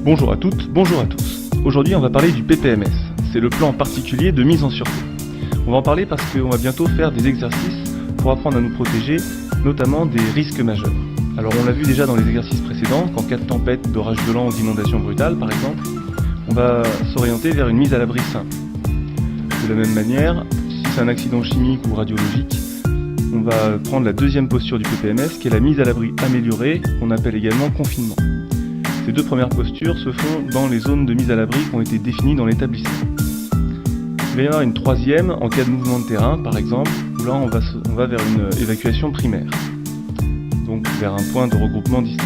Bonjour à toutes, bonjour à tous. Aujourd'hui on va parler du PPMS, c'est le plan particulier de mise en sûreté. On va en parler parce qu'on va bientôt faire des exercices pour apprendre à nous protéger, notamment des risques majeurs. Alors on l'a vu déjà dans les exercices précédents, qu'en cas de tempête, d'orage violent ou d'inondation brutale par exemple, on va s'orienter vers une mise à l'abri simple. De la même manière, si c'est un accident chimique ou radiologique, on va prendre la deuxième posture du PPMS qui est la mise à l'abri améliorée, qu'on appelle également confinement. Ces deux premières postures se font dans les zones de mise à l'abri qui ont été définies dans l'établissement. Il va y en avoir une troisième en cas de mouvement de terrain, par exemple, où là on va vers une évacuation primaire, donc vers un point de regroupement distant.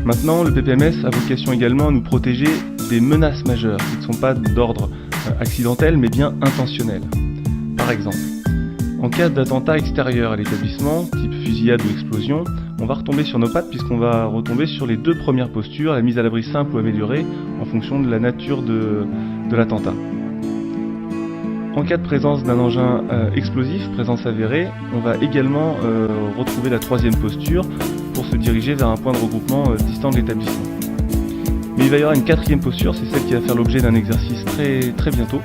Maintenant, le PPMS a vocation également à nous protéger des menaces majeures, qui ne sont pas d'ordre accidentel, mais bien intentionnel. Par exemple, en cas d'attentat extérieur à l'établissement, type fusillade ou explosion, on va retomber sur nos pattes puisqu'on va retomber sur les deux premières postures, la mise à l'abri simple ou améliorée, en fonction de la nature de l'attentat. En cas de présence d'un engin explosif, présence avérée, on va également retrouver la troisième posture pour se diriger vers un point de regroupement distant de l'établissement. Mais il va y avoir une quatrième posture, c'est celle qui va faire l'objet d'un exercice très bientôt,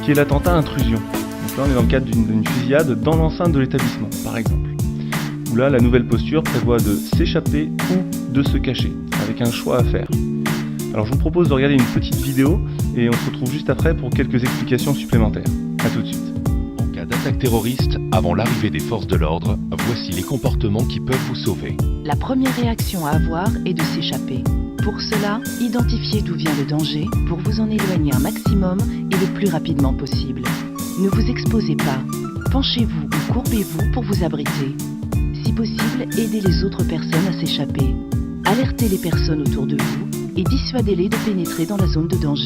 qui est l'attentat intrusion. Donc là on est dans le cadre d'une fusillade dans l'enceinte de l'établissement, par exemple. Où là la nouvelle posture prévoit de s'échapper ou de se cacher, avec un choix à faire. Alors je vous propose de regarder une petite vidéo et on se retrouve juste après pour quelques explications supplémentaires. A tout de suite. En cas d'attaque terroriste, avant l'arrivée des forces de l'ordre, voici les comportements qui peuvent vous sauver. La première réaction à avoir est de s'échapper. Pour cela, identifiez d'où vient le danger pour vous en éloigner un maximum et le plus rapidement possible. Ne vous exposez pas. Penchez-vous ou courbez-vous pour vous abriter. Si possible, aidez les autres personnes à s'échapper. Alertez les personnes autour de vous et dissuadez-les de pénétrer dans la zone de danger.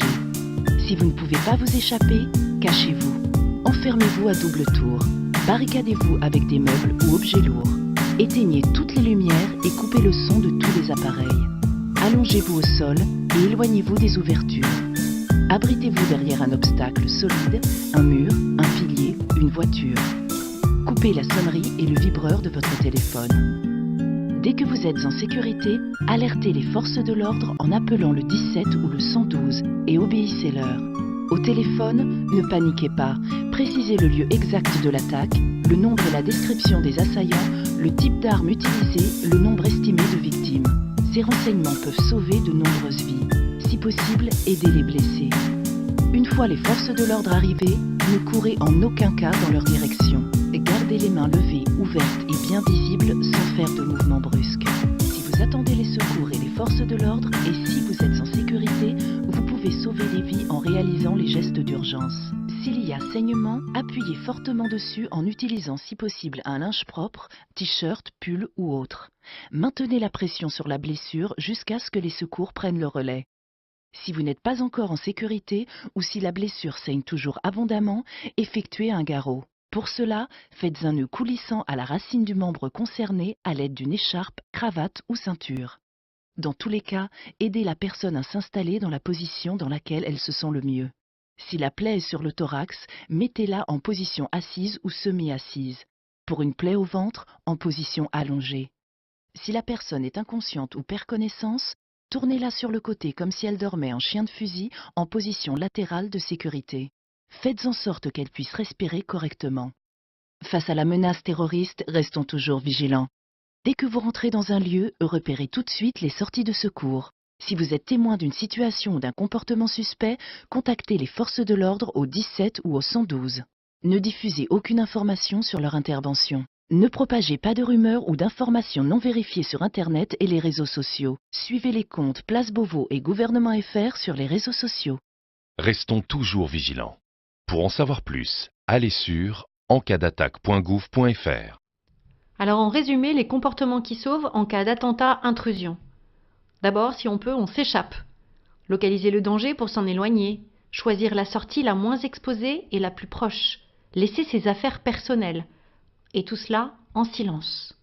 Si vous ne pouvez pas vous échapper, cachez-vous. Enfermez-vous à double tour. Barricadez-vous avec des meubles ou objets lourds. Éteignez toutes les lumières et coupez le son de tous les appareils. Allongez-vous au sol et éloignez-vous des ouvertures. Abritez-vous derrière un obstacle solide, un mur, un pilier, une voiture. Coupez la sonnerie et le vibreur de votre téléphone. Dès que vous êtes en sécurité, alertez les forces de l'ordre en appelant le 17 ou le 112 et obéissez-leur. Au téléphone, ne paniquez pas, précisez le lieu exact de l'attaque, le nombre et la description des assaillants, le type d'arme utilisée, le nombre estimé de victimes. Ces renseignements peuvent sauver de nombreuses vies. Si possible, aidez les blessés. Une fois les forces de l'ordre arrivées, ne courez en aucun cas dans leur direction. Gardez les mains levées, ouvertes et bien visibles sans faire de mouvements brusques. Si vous attendez les secours et les forces de l'ordre, et si vous êtes en sécurité, vous pouvez sauver des vies en réalisant les gestes d'urgence. S'il y a saignement, appuyez fortement dessus en utilisant si possible un linge propre, t-shirt, pull ou autre. Maintenez la pression sur la blessure jusqu'à ce que les secours prennent le relais. Si vous n'êtes pas encore en sécurité ou si la blessure saigne toujours abondamment, effectuez un garrot. Pour cela, faites un nœud coulissant à la racine du membre concerné à l'aide d'une écharpe, cravate ou ceinture. Dans tous les cas, aidez la personne à s'installer dans la position dans laquelle elle se sent le mieux. Si la plaie est sur le thorax, mettez-la en position assise ou semi-assise. Pour une plaie au ventre, en position allongée. Si la personne est inconsciente ou perd connaissance, tournez-la sur le côté comme si elle dormait en chien de fusil en position latérale de sécurité. Faites en sorte qu'elle puisse respirer correctement. Face à la menace terroriste, restons toujours vigilants. Dès que vous rentrez dans un lieu, repérez tout de suite les sorties de secours. Si vous êtes témoin d'une situation ou d'un comportement suspect, contactez les forces de l'ordre au 17 ou au 112. Ne diffusez aucune information sur leur intervention. Ne propagez pas de rumeurs ou d'informations non vérifiées sur Internet et les réseaux sociaux. Suivez les comptes Place Beauvau et Gouvernement FR sur les réseaux sociaux. Restons toujours vigilants. Pour en savoir plus, allez sur encasdattaque.gouv.fr. Alors en résumé, les comportements qui sauvent en cas d'attentat intrusion. D'abord, si on peut, on s'échappe. Localiser le danger pour s'en éloigner. Choisir la sortie la moins exposée et la plus proche. Laisser ses affaires personnelles. Et tout cela en silence.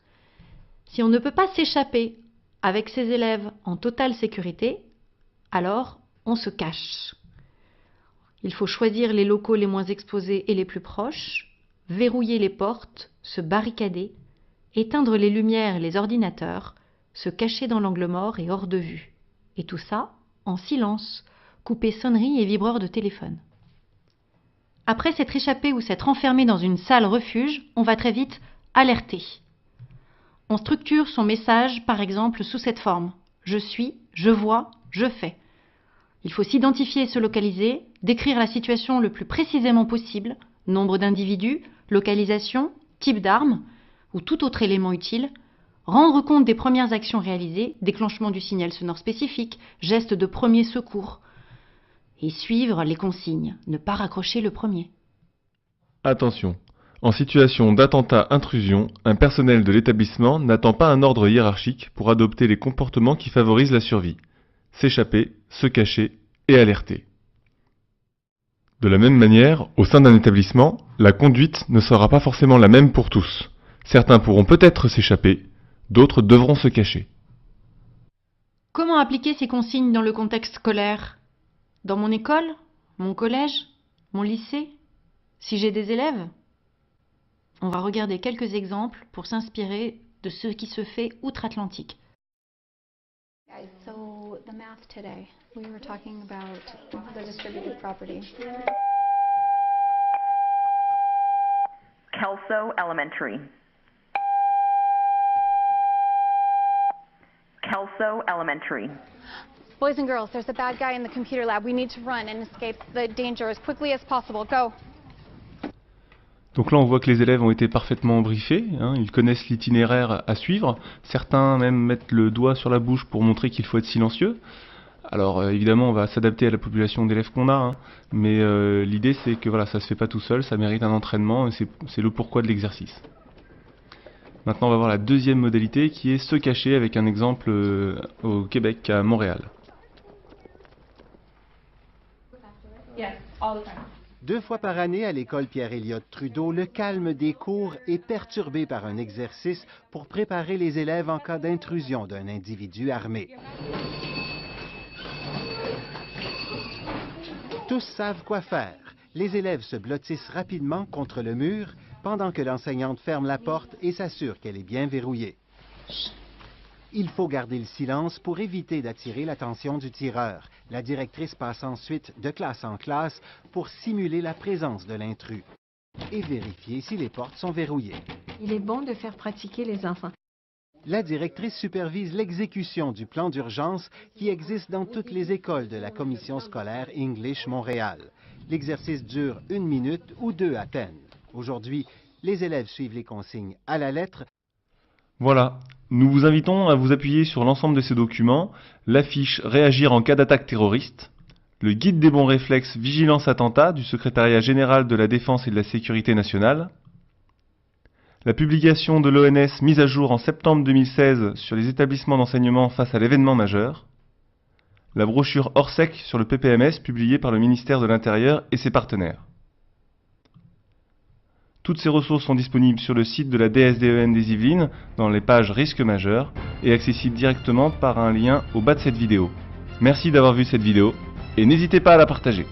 Si on ne peut pas s'échapper avec ses élèves en totale sécurité, alors on se cache. Il faut choisir les locaux les moins exposés et les plus proches, verrouiller les portes, se barricader, éteindre les lumières et les ordinateurs, se cacher dans l'angle mort et hors de vue. Et tout ça en silence, coupé sonnerie et vibreur de téléphone. Après s'être échappé ou s'être enfermé dans une salle refuge, on va très vite alerter. On structure son message, par exemple, sous cette forme. Je suis, je vois, je fais. Il faut s'identifier et se localiser, décrire la situation le plus précisément possible, nombre d'individus, localisation, type d'arme ou tout autre élément utile, rendre compte des premières actions réalisées, déclenchement du signal sonore spécifique, gestes de premier secours, et suivre les consignes, ne pas raccrocher le premier. Attention, en situation d'attentat-intrusion, un personnel de l'établissement n'attend pas un ordre hiérarchique pour adopter les comportements qui favorisent la survie. S'échapper, se cacher et alerter. De la même manière, au sein d'un établissement, la conduite ne sera pas forcément la même pour tous. Certains pourront peut-être s'échapper, d'autres devront se cacher. Comment appliquer ces consignes dans le contexte scolaire ? Dans mon école ? Mon collège ? Mon lycée ? Si j'ai des élèves ? On va regarder quelques exemples pour s'inspirer de ce qui se fait outre-Atlantique. Guys, so the math today, we were talking about the distributed property. Kelso Elementary. Kelso Elementary. Boys and girls, there's a bad guy in the computer lab. We need to run and escape the danger as quickly as possible. Go. Donc là, on voit que les élèves ont été parfaitement briefés, ils connaissent l'itinéraire à suivre. Certains même mettent le doigt sur la bouche pour montrer qu'il faut être silencieux. Alors évidemment, on va s'adapter à la population d'élèves qu'on a, mais l'idée c'est que voilà, ça se fait pas tout seul, ça mérite un entraînement, et c'est le pourquoi de l'exercice. Maintenant, on va voir la deuxième modalité qui est se cacher avec un exemple au Québec, à Montréal. Deux fois par année, à l'école Pierre-Éliott Trudeau, le calme des cours est perturbé par un exercice pour préparer les élèves en cas d'intrusion d'un individu armé. Tous savent quoi faire. Les élèves se blottissent rapidement contre le mur pendant que l'enseignante ferme la porte et s'assure qu'elle est bien verrouillée. Il faut garder le silence pour éviter d'attirer l'attention du tireur. La directrice passe ensuite de classe en classe pour simuler la présence de l'intrus et vérifier si les portes sont verrouillées. Il est bon de faire pratiquer les enfants. La directrice supervise l'exécution du plan d'urgence qui existe dans toutes les écoles de la commission scolaire English Montréal. L'exercice dure 1 minute ou 2 à peine. Aujourd'hui, les élèves suivent les consignes à la lettre. Voilà, nous vous invitons à vous appuyer sur l'ensemble de ces documents, l'affiche Réagir en cas d'attaque terroriste, le guide des bons réflexes Vigilance Attentat du Secrétariat général de la Défense et de la Sécurité nationale, la publication de l'ONS mise à jour en septembre 2016 sur les établissements d'enseignement face à l'événement majeur, la brochure Orsec sur le PPMS publiée par le ministère de l'Intérieur et ses partenaires. Toutes ces ressources sont disponibles sur le site de la DSDEN des Yvelines dans les pages risques majeurs et accessibles directement par un lien au bas de cette vidéo. Merci d'avoir vu cette vidéo et n'hésitez pas à la partager.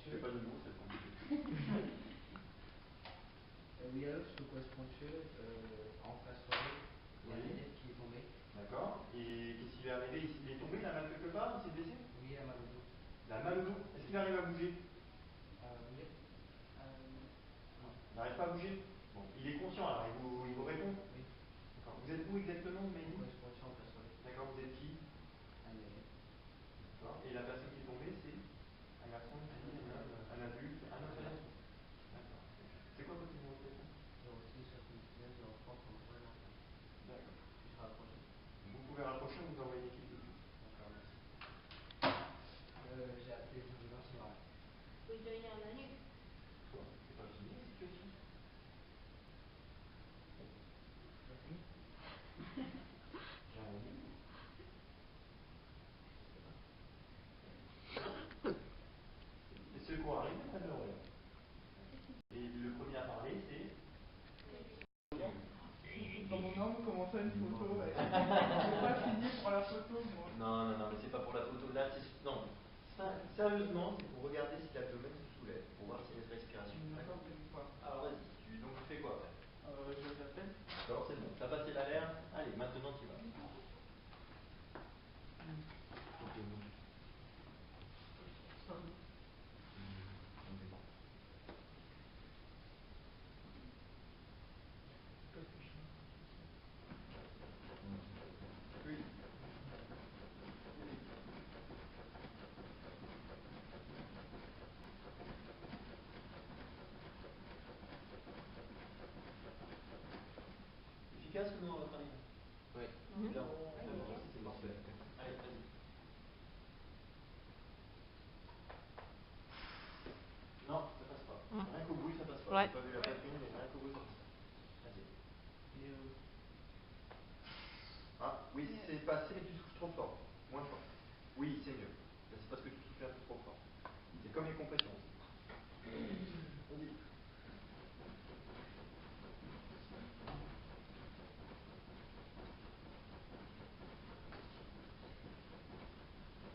Je fais pas de mots, c'est compliqué. Oui, alors, je te correspondais en face soirée, il y a un élève qui est tombé. D'accord. Et qu'est-ce qui lui est arrivé? Il est tombé, il a mal quelque part? Il s'est blessé? Oui, il a mal au dos. Il a mal au dos? Est-ce qu'il arrive à bouger? Oui. Non. Il n'arrive pas à bouger? Bon. Il est conscient alors, il vous répond? Oui. D'accord. Vous êtes où exactement, Mehdi? Correspondais en face soirée. D'accord, vous êtes qui? Un élève. D'accord. Et la personne qui est tombée, c'est un garçon, une fille, un homme, un adulte, un autre élève? D'accord. C'est quoi votre numéro de téléphone? 06 79 030 33 91. D'accord. Je rapproche. Vous pouvez rapprocher, on vous envoie une équipe de suite. D'accord, merci. J'ai appelé les urgences ce matin. C'est pas fini la situation? J'ai rien dit. Les secours arrivent, ça ne rien. Et le premier à parler, c'est. Dans mon âme, comment ça une photo là? J'ai pas fini pour la photo, moi. Non, mais c'est pas pour la photo. Là, non. Sérieusement, c'est pour regarder si l'abdomen se soulève, pour voir s'il y a une respiration. D'accord. Alors vas-y, donc tu fais quoi après? Je l'appelle. D'accord, c'est bon. T'as passé l'alerte. Allez, maintenant tu vas. Oui. Efficace ou non à votre avis? Oui. Bien. C'est parfait. Allez, vas-y. Non, ça passe pas. Rien qu'au bruit, ça passe pas. Ouais. J'ai pas vu la poitrine, mais rien qu'au bruit, ça passe pas. Vas-y. Ah, oui, c'est passé, mais tu souffles trop fort. Moins fort. Oui, c'est mieux. Mais c'est parce que tu souffles un peu trop fort. C'est comme les compressions. Vas-y.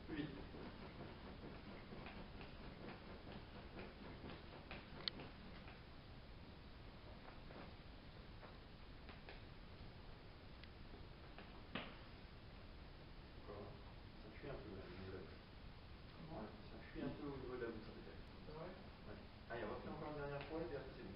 Plus vite. D'accord. Ça fuit un peu là, au niveau de la bouche. Comment? Ça fuit un peu au niveau de la bouche, peut-être. C'est vrai? Ouais. Allez, refais encore une dernière fois et puis après c'est bon.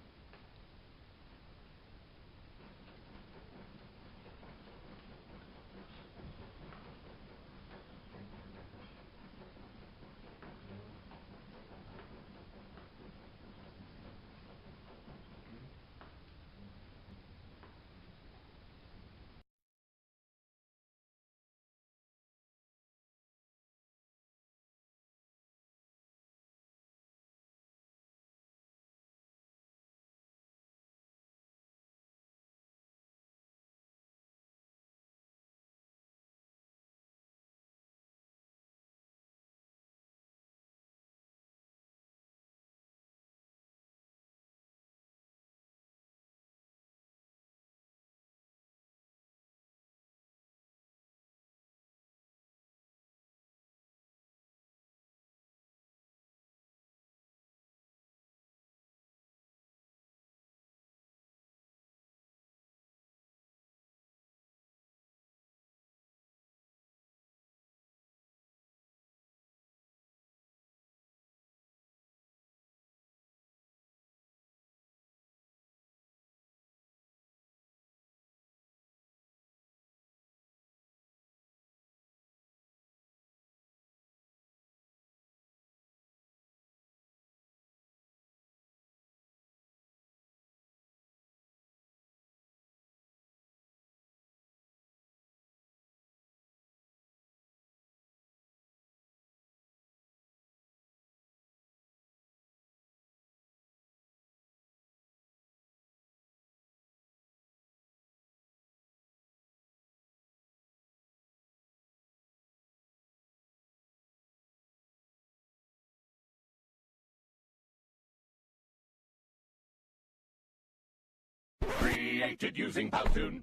Created using Powtoon.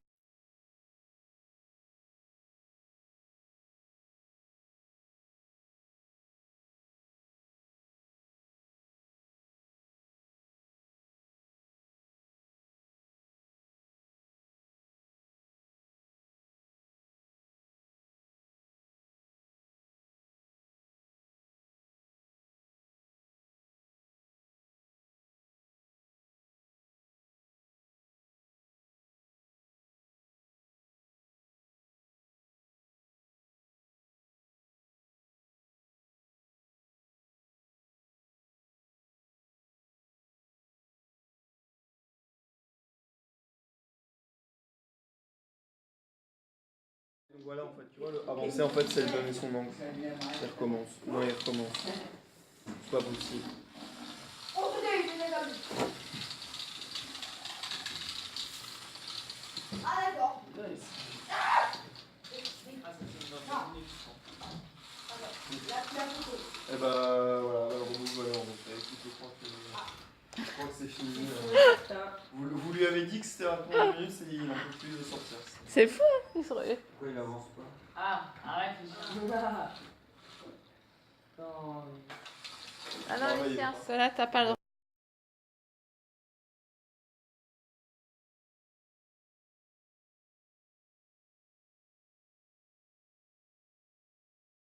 Donc voilà, en fait, tu vois, le avancer, en fait, c'est lui donner son angle. Il recommence. Non, il recommence. C'est pas possible. Ah d'accord. Et bah voilà, alors vous allez en refaire. Écoute, je crois que c'est fini. Vous lui avez dit que c'était à 30 minutes et il n'en peut plus de sortir. C'est fou, hein, il se... Pourquoi il avance pas? Ah, arrête. Ah non, Lucien, cela t'as pas le droit.